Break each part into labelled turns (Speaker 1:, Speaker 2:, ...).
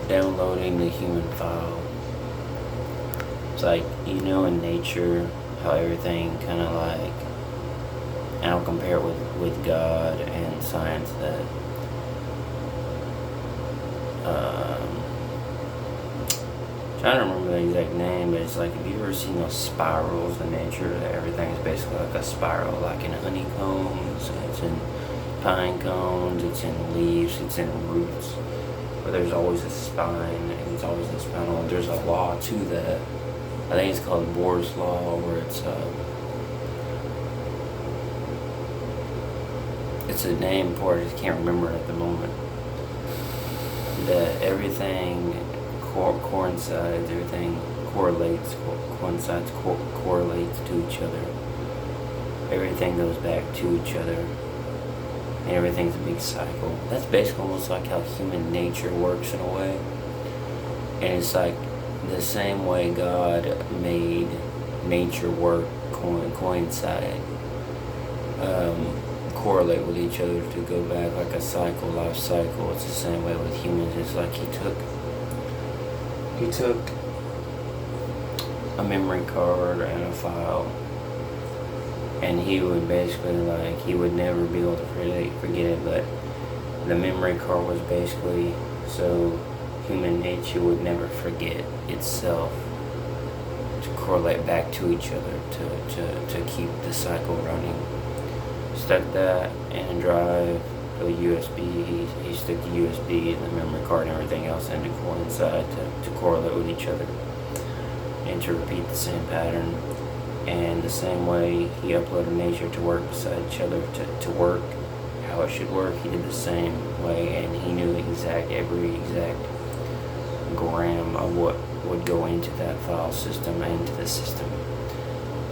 Speaker 1: downloading the human file. It's like, in nature, how everything kind of like, and I'll compare it with God and science, that trying to remember the exact name, but it's like, have you ever seen those spirals in nature, that everything is basically like a spiral, like in honeycombs, it's in pine cones, it's in leaves, it's in roots, where there's always a spine, and it's always a spinal. There's a law to that. I think it's called Bohr's law, where it's a name for it, I just can't remember it at the moment. That everything coincides, everything correlates to each other. Everything goes back to each other, and everything's a big cycle. That's basically almost like how human nature works in a way. And it's like the same way God made nature work, coincide, correlate with each other to go back like a cycle, life cycle. It's the same way with humans. It's like he took a memory card and a file, and he would basically, like, he would never be able to forget it, but the memory card was basically so human nature would never forget itself, to correlate back to each other, to keep the cycle running. Stuck that in a drive, a USB. He stuck the USB and the memory card and everything else in to coincide, to correlate with each other, and to repeat the same pattern. And the same way he uploaded nature to work beside each other, to work how it should work, he did the same way, and he knew every exact gram of what would go into that file system, into the system,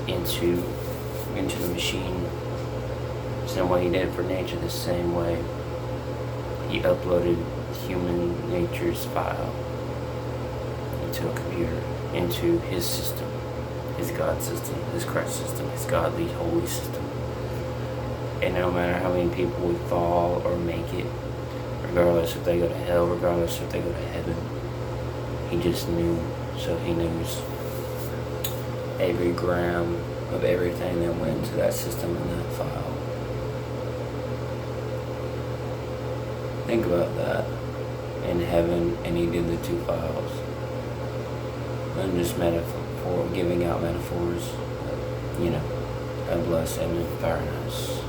Speaker 1: into the machine. Same way he did it for nature, the same way he uploaded human nature's file into a computer, into his system, his God system, his Christ system, his godly, holy system. And no matter how many people would fall or make it, regardless if they go to hell, regardless if they go to heaven, he just knew. So he knows every gram of everything that went into that system and that file. Think about that. In heaven, and he did the two files. I'm just giving out metaphors. God bless, amen. Very nice.